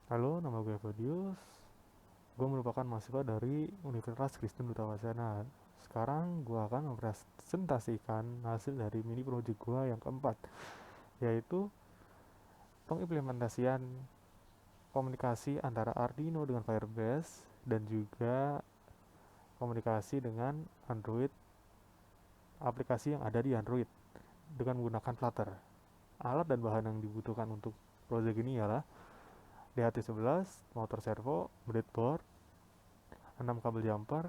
Halo, nama gue Fodius. Gue merupakan mahasiswa dari Universitas Kristen Duta Wacana. Sekarang gue akan mempresentasikan hasil dari mini project gue yang keempat, yaitu pengimplementasian komunikasi antara Arduino dengan Firebase dan juga komunikasi dengan Android, aplikasi yang ada di Android dengan menggunakan Flutter. Alat dan bahan yang dibutuhkan untuk project ini ialah DHT11, motor servo, breadboard, 6 kabel jumper,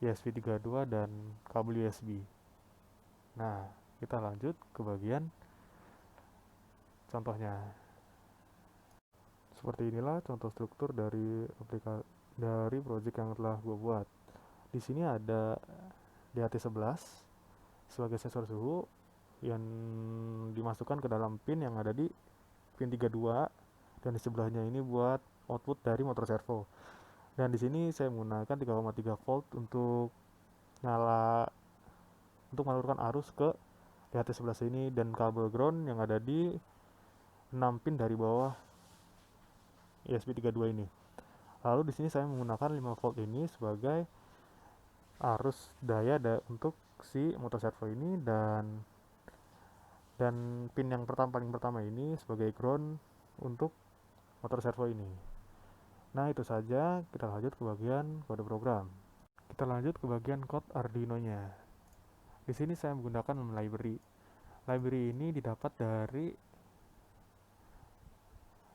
USB 32 dan kabel USB. Nah, kita lanjut ke bagian contohnya. Seperti inilah contoh struktur dari project yang telah gue buat. Di sini ada DHT11 sebagai sensor suhu yang dimasukkan ke dalam pin yang ada di pin 32, dan di sebelahnya ini buat output dari motor servo. Dan di sini saya menggunakan 3,3 volt untuk nyala untuk mengalurkan arus ke DHT11 ini, dan kabel ground yang ada di 6 pin dari bawah USB 32 ini. Lalu di sini saya menggunakan 5 volt ini sebagai arus daya untuk si motor servo ini, dan pin yang paling pertama ini sebagai ground untuk motor servo ini. Nah, itu saja. Kita lanjut ke bagian kode program. Kita lanjut ke bagian code Arduino-nya. Di sini saya menggunakan library. Library ini didapat dari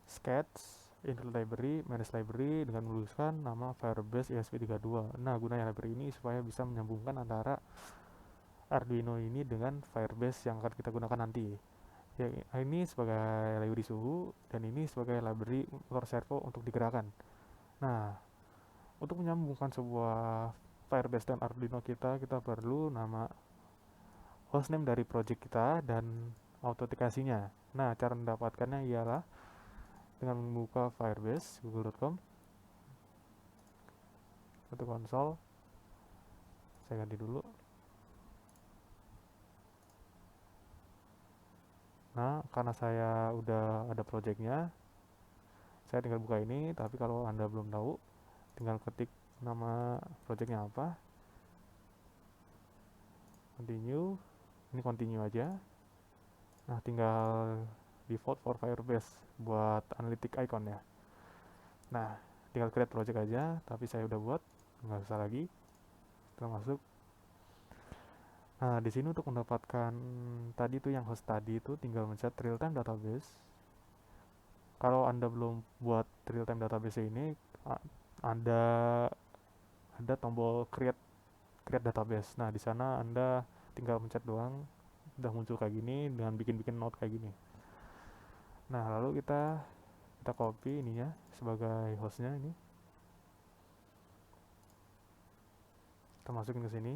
sketch, include library, manage library dengan menuliskan nama Firebase ESP32. Nah, gunanya library ini supaya bisa menyambungkan antara Arduino ini dengan Firebase yang akan kita gunakan nanti. Ya, ini sebagai library suhu dan ini sebagai library motor servo untuk digerakkan. Nah, untuk menyambungkan sebuah Firebase dan Arduino kita perlu nama hostname dari project kita dan autentikasinya. Nah, cara mendapatkannya ialah dengan membuka Firebase google.com. Untuk konsol saya ganti dulu. Nah, karena saya udah ada projectnya, saya tinggal buka ini. Tapi kalau Anda belum tahu, tinggal ketik nama projectnya apa, continue. Ini continue aja. Nah, tinggal default for Firebase buat analytic icon ya. Nah, tinggal create project aja, tapi saya udah buat, nggak usah lagi. Kita masuk. Nah, di sini untuk mendapatkan tadi tuh yang host tadi itu tinggal mencet real time database. Kalau Anda belum buat real time database ini, Anda ada tombol create database. Nah, di sana Anda tinggal mencet doang, udah muncul kayak gini dengan bikin-bikin note kayak gini. Nah, lalu kita copy ininya sebagai hostnya ini. Kita masukin ke sini.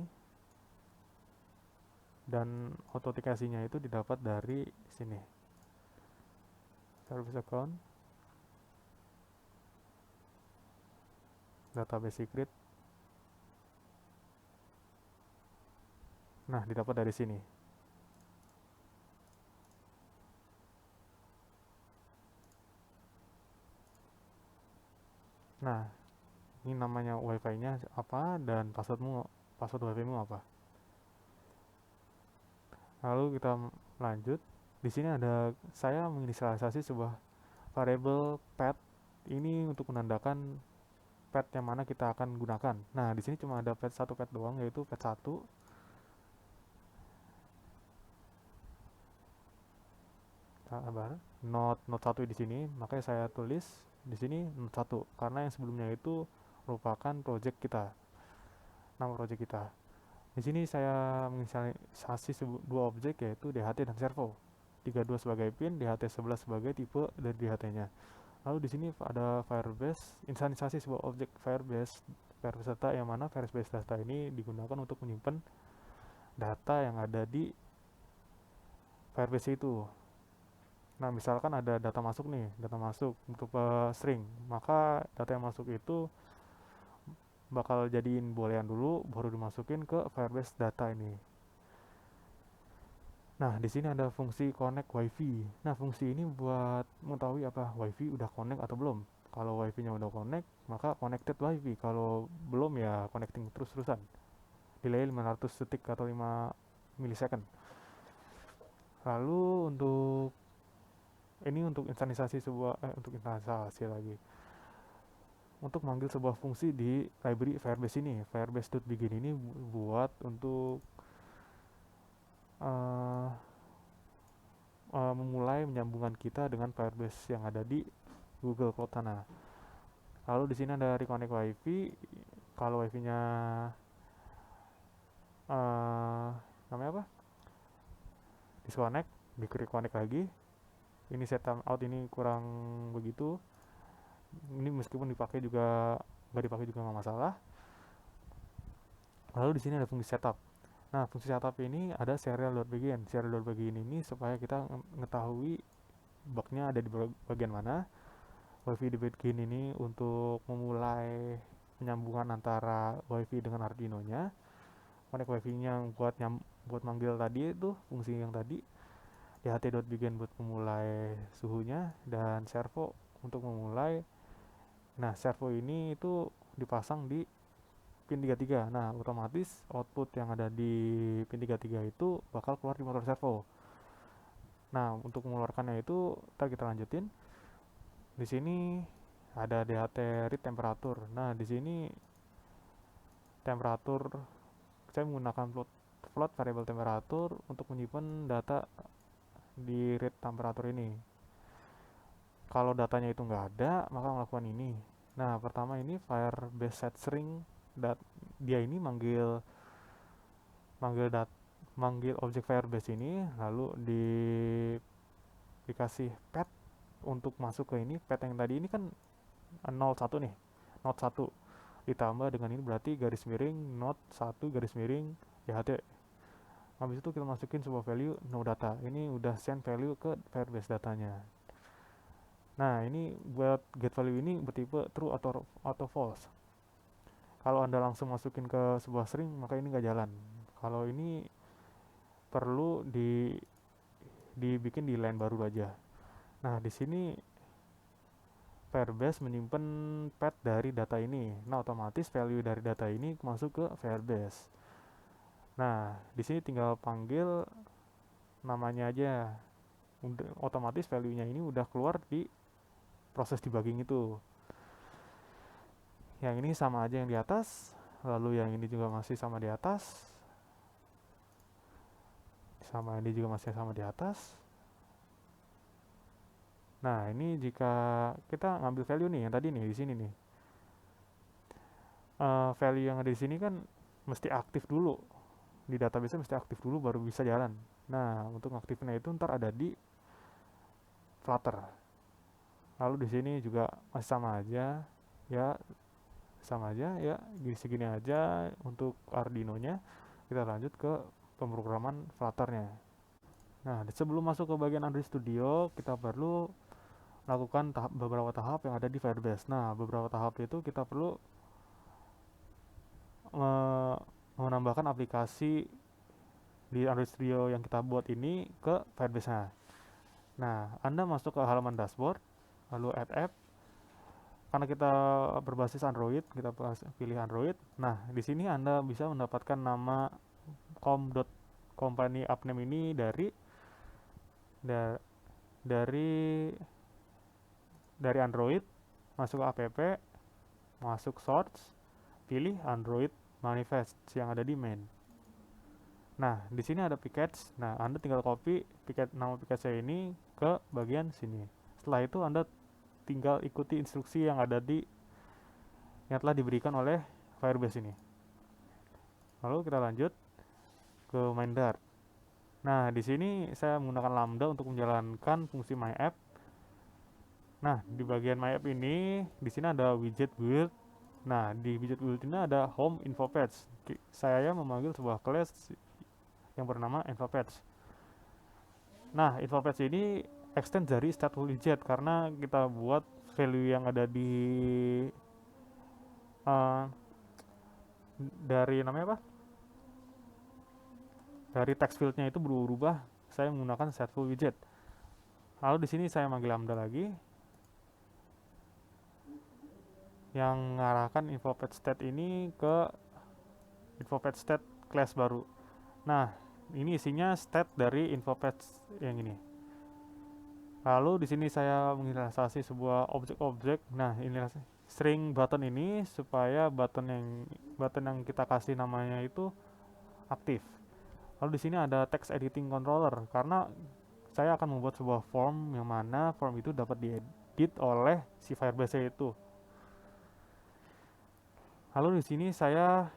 Dan autentikasinya itu didapat dari sini. Service account, database secret. Nah, didapat dari sini. Nah, ini namanya wifi-nya apa dan password wifi-mu apa. Lalu kita lanjut. Di sini ada saya menginisialisasi sebuah variable pet ini untuk menandakan pet yang mana kita akan gunakan. Nah, di sini cuma ada pet doang, yaitu pet 1. Sabar. Note 1 di sini, makanya saya tulis di sini note 1 karena yang sebelumnya itu merupakan project kita. Nama project kita. Di sini saya menginisialisasi dua objek, yaitu DHT dan servo. 32 sebagai pin, DHT11 sebagai tipe dari DHT-nya. Lalu di sini ada Firebase, instansiasi sebuah objek Firebase data, yang mana Firebase data ini digunakan untuk menyimpan data yang ada di Firebase itu. Nah, misalkan ada data masuk untuk string, maka data yang masuk itu bakal jadiin boolean dulu, baru dimasukin ke Firebase data ini. Nah, di sini ada fungsi connect WiFi. Nah, fungsi ini buat mengetahui apa WiFi udah connect atau belum. Kalau WiFi-nya udah connect, maka connected WiFi. Kalau belum ya connecting terus-terusan. Delay 500 detik atau 5 milisecond. Lalu untuk instansasi untuk instansasi lagi. Untuk manggil sebuah fungsi di library Firebase ini. Firebase.begin ini buat untuk uh, memulai menyambungkan kita dengan Firebase yang ada di Google Cloud sana. Lalu di sini ada reconnect WiFi. Kalau WiFi-nya namanya apa? Disconnect, di reconnect lagi. Ini set timeout ini kurang begitu. Ini meskipun dipakai juga nggak dipakai juga nggak masalah. Lalu di sini ada fungsi setup. Nah, fungsi setup ini ada serial.begin. Serial.begin ini supaya kita mengetahui bugnya ada di bagian mana. WiFi di begin ini untuk memulai penyambungan antara WiFi dengan Arduino-nya. Connect WiFi-nya buat manggil tadi itu fungsi yang tadi. DHT.begin buat memulai suhunya dan servo untuk memulai. Nah, servo ini itu dipasang di pin 33. Nah, otomatis output yang ada di pin 33 itu bakal keluar di motor servo. Nah, untuk mengeluarkannya itu ntar kita lanjutin. Di sini ada DHT read temperatur. Nah, di sini temperatur saya menggunakan float variable temperatur untuk menyimpan data di read temperatur ini. Kalau datanya itu nggak ada, maka melakukan ini. Nah, pertama ini Firebase set string. Dia ini manggil manggil objek Firebase ini, lalu dikasih path untuk masuk ke ini. Path yang tadi ini kan 01 nih, node 1 ditambah dengan ini berarti garis miring node 1 garis miring DHT. Habis itu kita masukin sebuah value no data. Ini udah send value ke Firebase datanya. Nah, ini buat get value ini bertipe true atau false. Kalau Anda langsung masukin ke sebuah string, maka ini nggak jalan. Kalau ini perlu dibikin di line baru aja. Nah, di sini Firebase menyimpan path dari data ini. Nah, otomatis value dari data ini masuk ke Firebase. Nah, di sini tinggal panggil namanya aja. Otomatis value-nya ini udah keluar di proses debugging itu. Yang ini sama aja yang di atas, lalu yang ini juga masih sama di atas. Sama ini juga masih sama di atas. Nah, ini jika kita ngambil value nih yang tadi nih di sini nih. Value yang ada di sini kan mesti aktif dulu. Di database mesti aktif dulu baru bisa jalan. Nah, untuk aktifnya itu ntar ada di Flutter. Lalu di sini juga masih sama aja, ya sama aja ya, segini aja untuk Arduino-nya. Kita lanjut ke pemrograman Flutter-nya. Nah, sebelum masuk ke bagian Android Studio, kita perlu lakukan beberapa tahap yang ada di Firebase. Nah, beberapa tahap itu kita perlu menambahkan aplikasi di Android Studio yang kita buat ini ke Firebase-nya. Nah, Anda masuk ke halaman dashboard, lalu add app. Karena kita berbasis Android, kita pilih Android. Nah, di sini Anda bisa mendapatkan nama company app name ini dari Android, masuk ke app, masuk source, pilih Android manifest yang ada di main. Nah, di sini ada package. Nah, Anda tinggal copy nama package ini ke bagian sini. Setelah itu Anda tinggal ikuti instruksi yang telah diberikan oleh Firebase ini. Lalu kita lanjut ke main Dart. Nah, di sini saya menggunakan Lambda untuk menjalankan fungsi myApp. Nah, di bagian myApp ini, di sini ada widget build. Nah, di widget build ini ada home info page. Saya memanggil sebuah class yang bernama info page. Nah, info page ini extend dari stateful widget karena kita buat value yang ada dari namanya apa? Dari text fieldnya itu berubah saya menggunakan setFull widget. Lalu di sini saya manggil lambda lagi yang mengarahkan info_page_state ini ke info_page_state class baru. Nah, ini isinya state dari info_page yang ini. Lalu di sini saya menginisialisasi sebuah objek-objek. Nah, ini string button ini supaya button yang kita kasih namanya itu aktif. Lalu di sini ada text editing controller karena saya akan membuat sebuah form yang mana form itu dapat diedit oleh si Firebase itu. Lalu di sini saya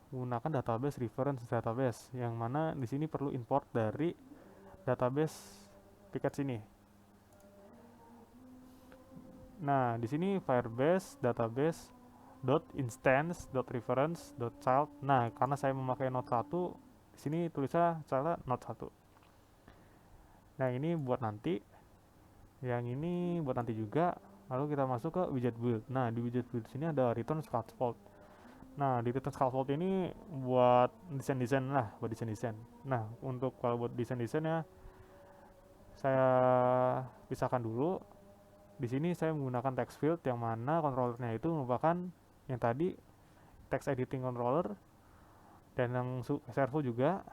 menggunakan database reference database yang mana di sini perlu import dari database package ini. Nah, di sini Firebase database .instance .reference .child. Nah, karena saya memakai node 1, di sini tulisnya child node 1. Nah, ini buat nanti. Yang ini buat nanti juga. Lalu kita masuk ke widget build. Nah, di widget build sini ada return scaffold. Nah, di return scaffold ini buat desain-desain lah, buat desain-desain. Nah, untuk kalau buat desain-desainnya saya pisahkan dulu. Di sini saya menggunakan text field yang mana controllernya itu merupakan yang tadi text editing controller dan yang servo juga.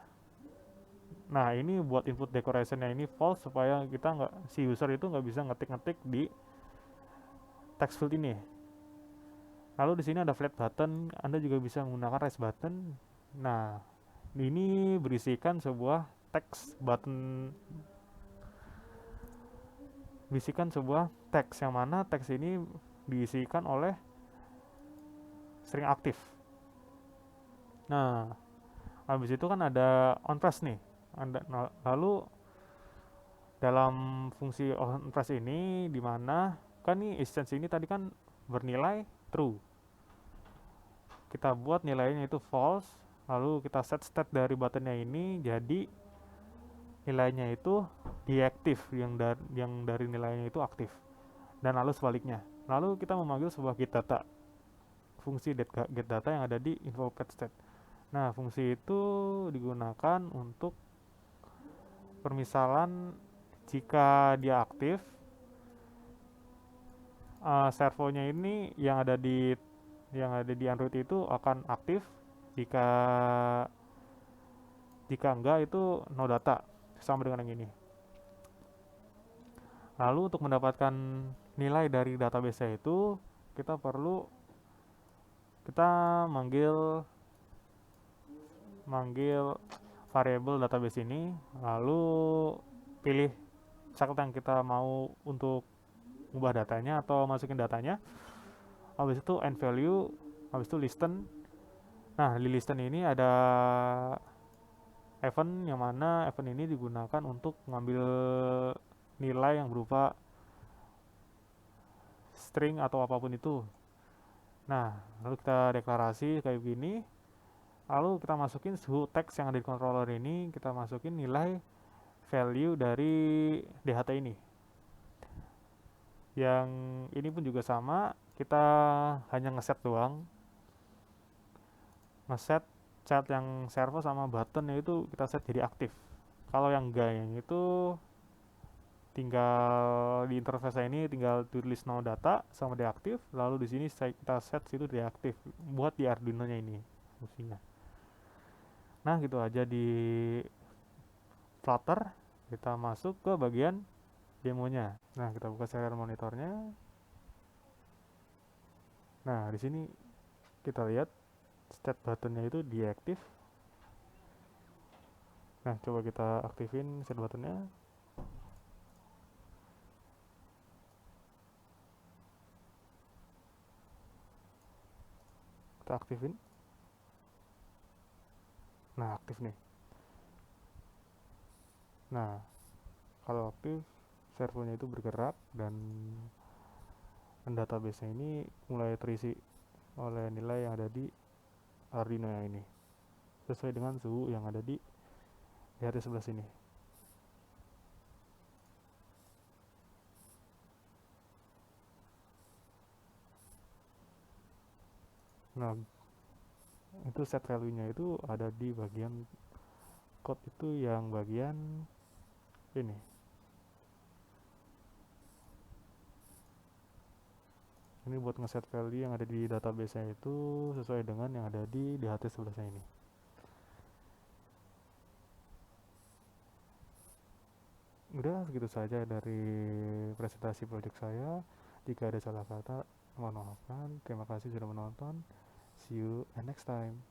Nah, ini buat input decorationnya ini false supaya si user itu nggak bisa ngetik-ngetik di text field ini. Lalu di sini ada flat button, Anda juga bisa menggunakan raise button. Nah, ini berisikan sebuah text yang mana teks ini diisikan oleh string aktif. Nah, habis itu kan ada onPress nih. Lalu dalam fungsi onPress ini dimana kan nih instance ini tadi kan bernilai true, kita buat nilainya itu false, lalu kita set state dari buttonnya ini jadi nilainya itu deaktif, yang dari nilainya itu aktif, dan lalu sebaliknya. Lalu kita memanggil sebuah getData, fungsi getData yang ada di info_page_state. Nah, fungsi itu digunakan untuk permisalan jika dia aktif, servonya ini yang ada di Android itu akan aktif. Jika enggak itu no data, sama dengan yang ini. Lalu untuk mendapatkan nilai dari database itu kita manggil variable database ini, lalu pilih child yang kita mau untuk ubah datanya atau masukin datanya. Habis itu end value, habis itu listen. Nah, di listen ini ada event yang mana event ini digunakan untuk mengambil nilai yang berupa string atau apapun itu. Nah, lalu kita deklarasi kayak begini. Lalu kita masukin suhu teks yang ada di controller ini, kita masukin nilai value dari DHT ini. Yang ini pun juga sama, kita hanya ngeset doang. Ngeset chat yang servo sama buttonnya itu kita set jadi aktif. Kalau yang enggak, yang itu tinggal di interface ini tinggal tulis no data sama deaktif, lalu di sini kita set situ deaktif buat di Arduino-nya ini fungsinya. Nah, gitu aja di Flutter. Kita masuk ke bagian demonya. Nah, kita buka serial monitornya. Nah, di sini kita lihat state buttonnya itu deaktif. Nah, coba kita aktifin state buttonnya. Kita aktifin. Nah, aktif nih. Nah, kalau aktif, servonya itu bergerak dan database ini mulai terisi oleh nilai yang ada di Arduino yang ini, sesuai dengan suhu yang ada di DHT sebelah sini. Nah, itu set value-nya itu ada di bagian code itu yang bagian Ini buat ngeset value yang ada di database-nya itu sesuai dengan yang ada di DHT sebelahnya ini. Udah segitu saja dari presentasi project saya. Jika ada salah kata, mohon maafkan. Terima kasih sudah menonton. See you and next time.